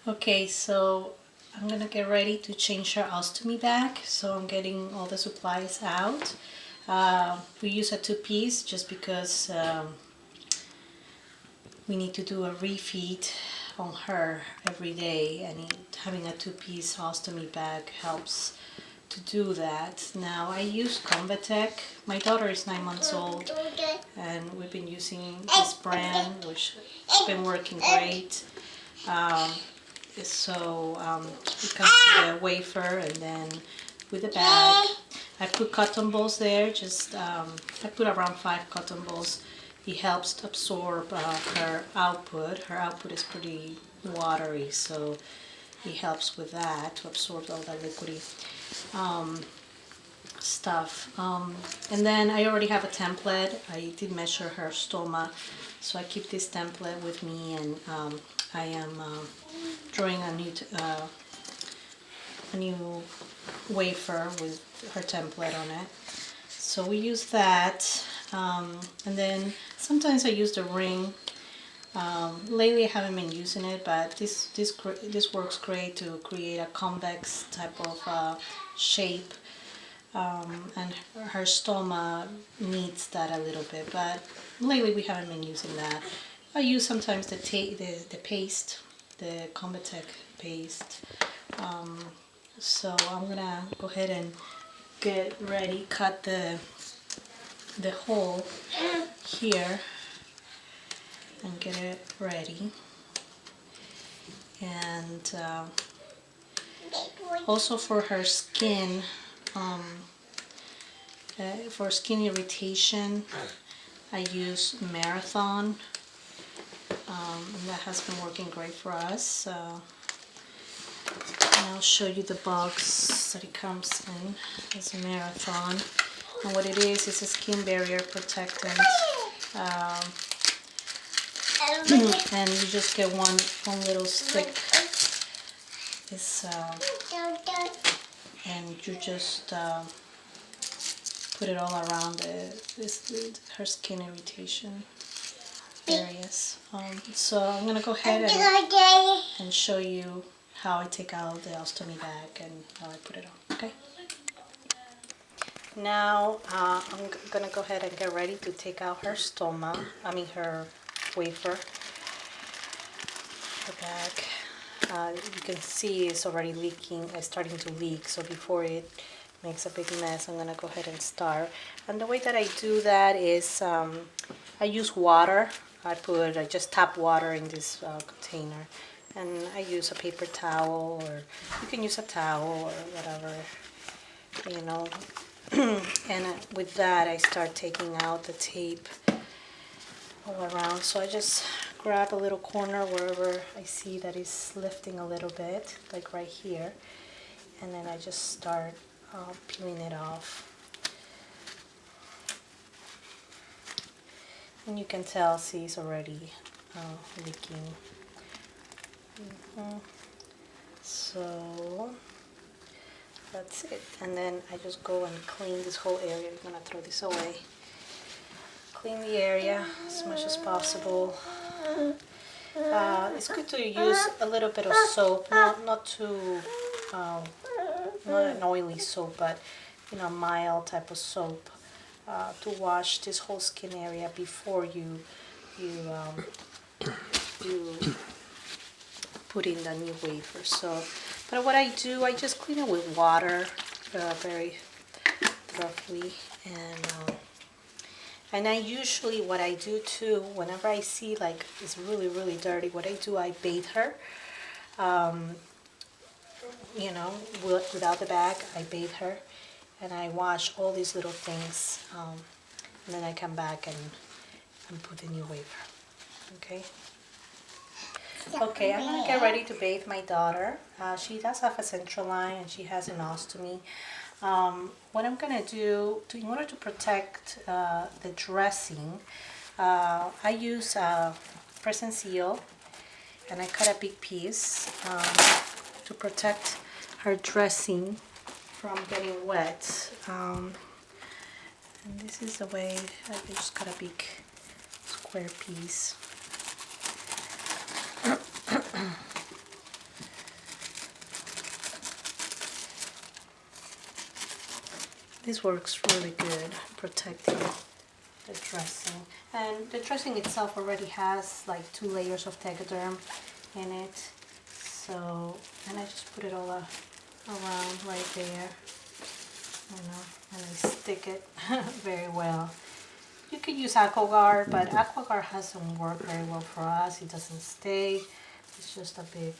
Okay, so I'm gonna get ready to change her ostomy bag. So I'm getting all the supplies out. We use a two-piece just because we need to do a refeed on her every day, and having a two-piece ostomy bag helps to do that. Now I use Convatec. My daughter is 9 months old, and we've been using this brand, which has been working great. It comes with a wafer, and then with a bag. I put cotton balls there. I put around 5 cotton balls. It helps to absorb her output. Her output is pretty watery, so it helps with that to absorb all that liquidy stuff. And then I already have a template. I did measure her stoma, so I keep this template with me, and I am drawing a new wafer with her template on it. So we use that, and then sometimes I use the ring. Lately I haven't been using it, but this works great to create a convex type of shape, and her stoma needs that a little bit, but lately we haven't been using that. I use sometimes the paste, the Convatec paste. So I'm gonna go ahead and get ready, cut the hole here and get it ready. And also for her skin, for skin irritation, I use Marathon, and that has been working great for us. And I'll show you the box that it comes in. It's a Marathon, and what it is a skin barrier protectant. And you just get one little stick. And you just put it all around her skin irritation areas. So I'm gonna go ahead and show you how I take out the ostomy bag and how I put it on. Okay. Now I'm gonna go ahead and get ready to take out her stoma. Her wafer. The bag. You can see it's already leaking. It's starting to leak. So before it makes a big mess, I'm gonna go ahead and start. And the way that I do that is I use water. I just tap water in this container, and I use a paper towel, or you can use a towel or whatever, you know. And with that, I start taking out the tape all around. So I just grab a little corner wherever I see that is lifting a little bit, like right here, and then I just start peeling it off. And you can tell, see, it's already leaking. So that's it. And then I just go and clean this whole area. I'm gonna throw this away. Clean the area as much as possible. It's good to use a little bit of soap, not too, not an oily soap, but mild type of soap, to wash this whole skin area before you put in the new wafer. So, but what I do, I just clean it with water, very thoroughly, and I usually, what I do too, whenever I see like it's really, really dirty, what I do, I bathe her. Without the bag, I bathe her, and I wash all these little things, and then I come back and put the new wafer. Okay. Okay, I'm gonna get ready to bathe my daughter. She does have a central line, and she has an ostomy. What I'm gonna do, in order to protect the dressing, I use press and seal, and I cut a big piece to protect her dressing from getting wet. And this is the way I just cut a big square piece. this works really good protecting the dressing. And the dressing itself already has like 2 layers of Tegaderm in it. So, and I just put it all around right there, you know, and I stick it very well. You could use AquaGuard, but AquaGuard hasn't worked very well for us. It doesn't stay. It's just a big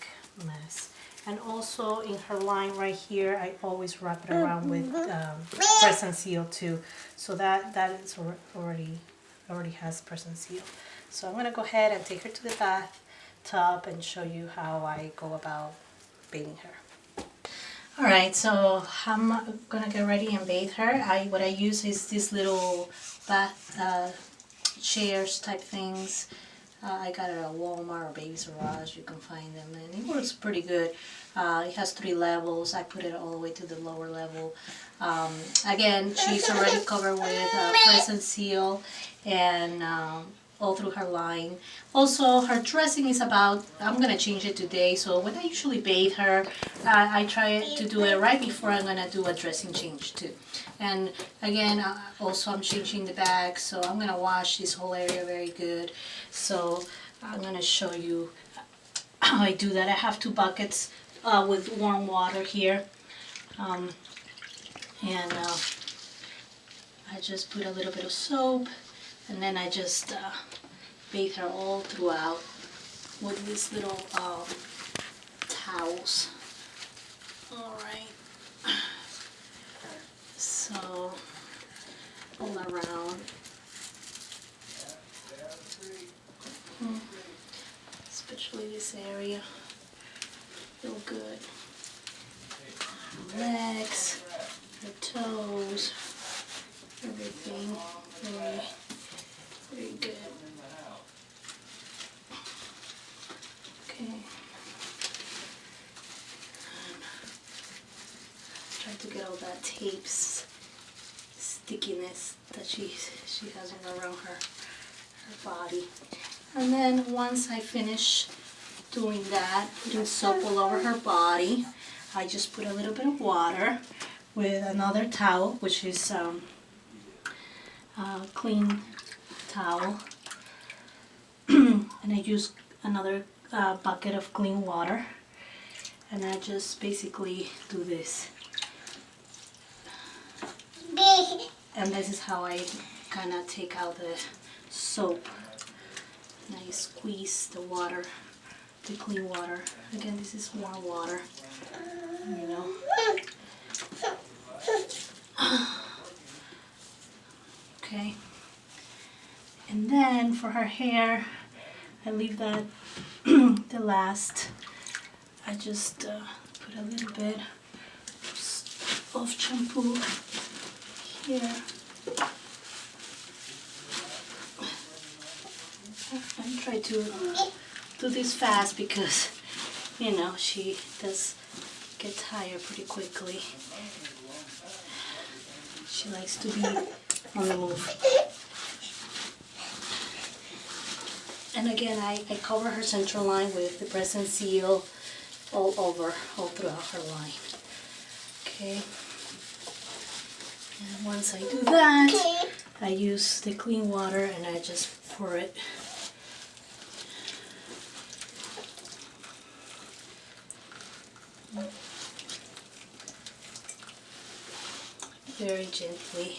mess. And also in her line right here, I always wrap it around with Press and Seal too. So that is already has Press and Seal. So I'm gonna go ahead and take her to the bathtub and show you how I go about bathing her. All right, so I'm gonna get ready and bathe her. What I use is these little bath chairs type things. I got it at Walmart or Babies R Us. You can find them, and it works pretty good. It has 3 levels. I put it all the way to the lower level. Again, she's already covered with Press and Seal, and all through her line. Also, her dressing is about, I'm going to change it today, so when I usually bathe her, I try to do it right before I'm going to do a dressing change too. And again, also I'm changing the bag, so I'm going to wash this whole area very good. So I'm going to show you how I do that. I have 2 buckets with warm water here. And I just put a little bit of soap, and then I just bathe her all throughout with these little towels. Alright, so all around, especially this area, feel good. Her legs, her toes, everything, very good. Okay. Try to get all that tape's stickiness that she has around her body. And then once I finish doing that, putting soap all over her body, I just put a little bit of water with another towel, which is a clean towel, and I use another bucket of clean water, and I just basically do this. And this is how I kind of take out the soap, and I squeeze the water, the clean water. Again, this is warm water, you know. Okay, and then for her hair, I leave that the last. I just put a little bit of shampoo here. I try to do this fast because, you know, she does get tired pretty quickly. She likes to be on the move. And again, I cover her central line with the Press and Seal all throughout her line. Okay. And once I do that, I use the clean water and I just pour it. Very gently.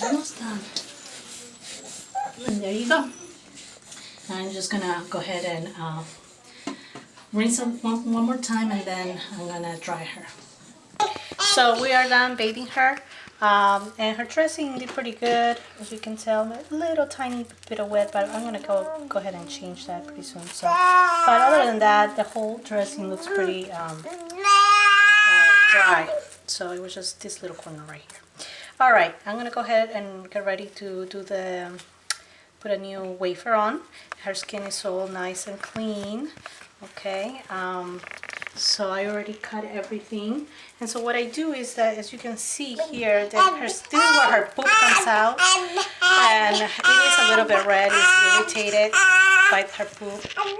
Almost done. And there you go. I'm just gonna go ahead and rinse them one more time, and then I'm gonna dry her. So we are done bathing her, and her dressing did pretty good, as you can tell. A little tiny bit of wet, but I'm gonna go ahead and change that pretty soon. So, but other than that, the whole dressing looks pretty dry. So it was just this little corner right here. All right, I'm gonna go ahead and get ready to do put a new wafer on. Her skin is all nice and clean. Okay, so I already cut everything, and so what I do is that, as you can see here, that this is where her poop comes out, and And it is a little bit red. It's irritated by her poop. So I'm going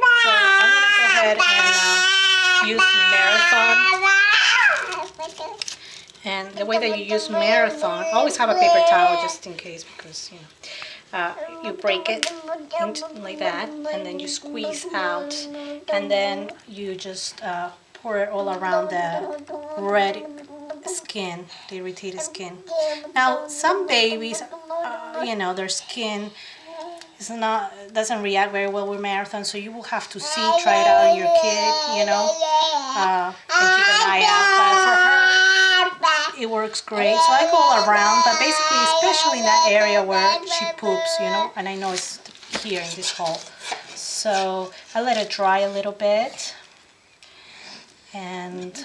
to go ahead and use Marathon. And the way that you use Marathon, always have a paper towel just in case, because you break it into, like that, and then you squeeze out, and then you just pour it all around the red skin, the irritated skin. Now some babies, their skin doesn't react very well with Marathon, so you will have to try it out on your kid, and keep an eye out. But for her, it works great. So I go all around, but basically, especially in that area where she poops, and I know it's here in this hole. So I let it dry a little bit, and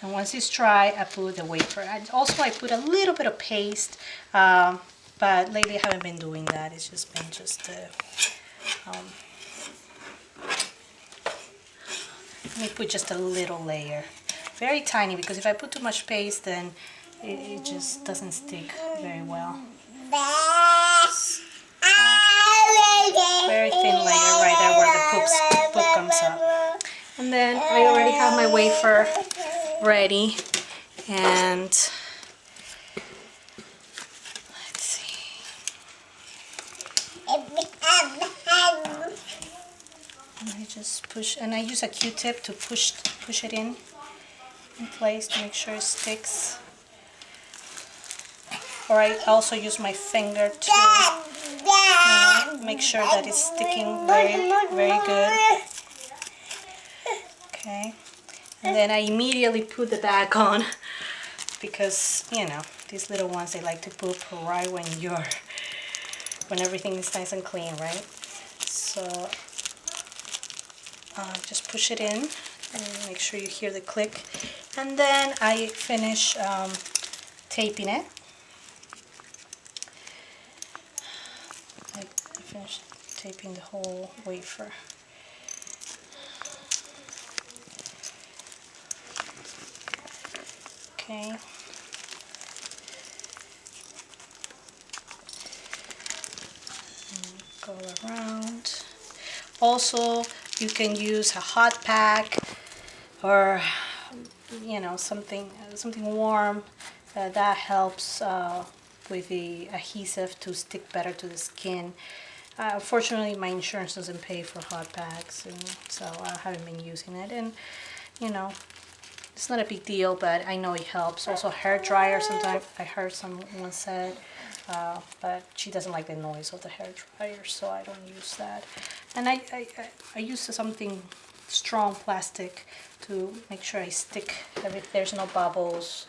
once it's dry, I put the wafer. I put a little bit of paste, but lately I haven't been doing that. It's just been let me put just a little layer, very tiny, because if I put too much paste, then it just doesn't stick very well. Very thin layer right there where the poop comes up. And then I already have my wafer ready, and let's see. And I just push, and I use a Q-tip to push it in place to make sure it sticks. Or I also use my finger to make sure that it's sticking very, very good. Okay. And then I immediately put the bag on, because these little ones, they like to poop right when everything is nice and clean, right? So just push it in and make sure you hear the click, and then I finish taping it. I finished taping the whole wafer. Okay. Go around. Also, you can use a hot pack, or something warm. That helps with the adhesive to stick better to the skin. Fortunately, my insurance doesn't pay for hot packs, and so I haven't been using it. And it's not a big deal, but I know it helps. Also, hair dryer. Sometimes I heard someone said, but she doesn't like the noise of the hair dryer, so I don't use that. And I use something strong plastic to make sure I stick. There's no bubbles,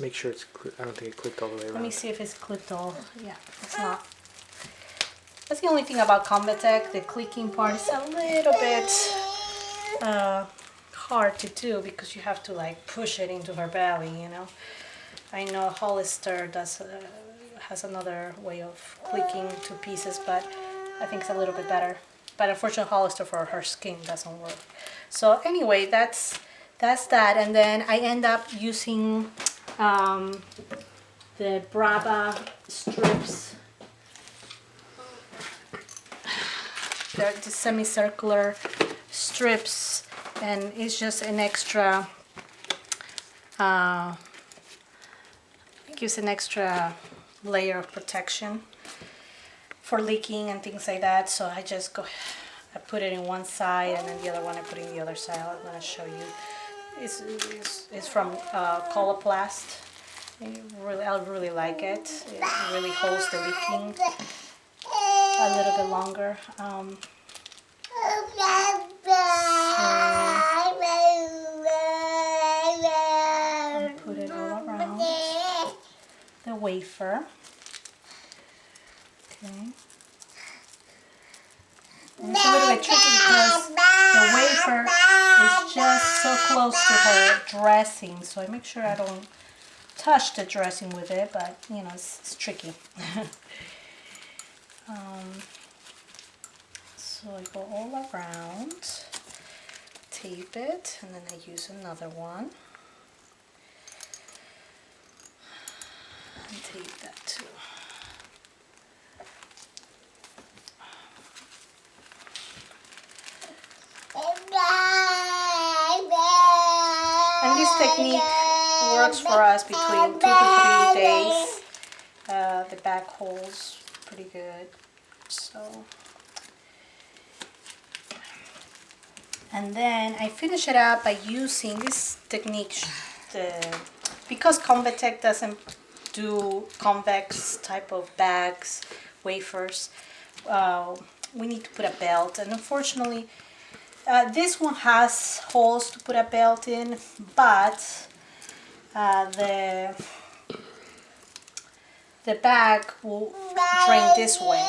Make sure it's. I don't think it clicked all the way around. Let me see if it's clipped all. Yeah, it's not. That's the only thing about Convatec. The clicking part is a little bit hard to do, because you have to push it into her belly. I know Hollister has another way of clicking to pieces, but I think it's a little bit better. But unfortunately, Hollister for her skin doesn't work. So anyway, that's that. And then I end up using the Brava strips. They're the semicircular strips, and it's just an extra, gives an extra layer of protection for leaking and things like that. So I put it in one side, and then the other one I put in the other side. I'm going to show you. It's from Coloplast. I really like it. It really holds the leaking a little bit longer. Put it all around the wafer. Okay. And it's a little bit tricky because the wafer is just so close to her dressing, so I make sure I don't touch the dressing with it, but it's tricky. So I go all around, tape it, and then I use another one. And tape that too. And this technique works for us between 2 to 3 days. The back holds pretty good. So, and then I finish it up by using this technique. Because Convatec doesn't do convex type of bags, wafers, we need to put a belt, and unfortunately this one has holes to put a belt in, but the bag will drain this way,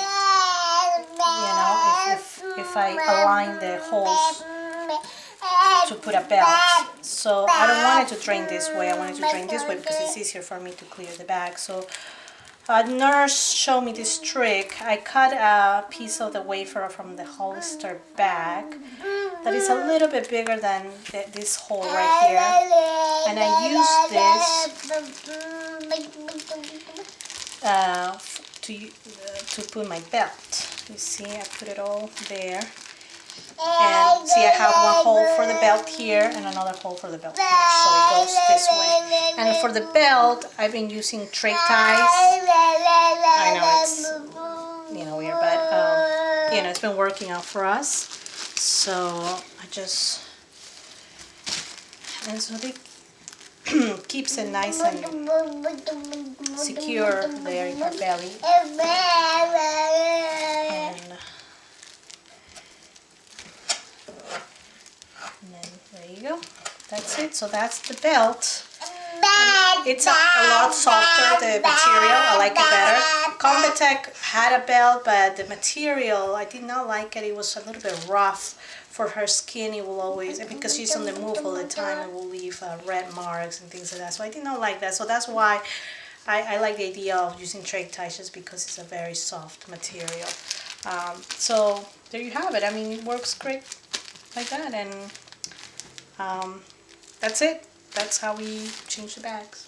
you know, if I align the holes to put a belt. So I don't want it to drain this way, I want it to drain this way because it's easier for me to clear the bag. So a nurse showed me this trick. I cut a piece of the wafer from the Hollister bag that is a little bit bigger than this hole right here, and I use this to put my belt. You see, I put it all there. And see, I have one hole for the belt here and another hole for the belt here, so it goes this way. And for the belt, I've been using trig ties. I know it's, you know, weird, but you know, it's been working out for us. So I just, and so they keeps it nice and secure there in her belly. And then there you go. That's it. So that's the belt. It's a lot softer, the material. I like it better. Convatec had a belt, but the material, I did not like it. It was a little bit rough for her skin. It will always, because she's on the move all the time, it will leave red marks and things like that. So I did not like that. So that's why I like the idea of using trig ties, just because it's a very soft material. So there you have it. I mean, it works great like that, and that's it. That's how we change the bags.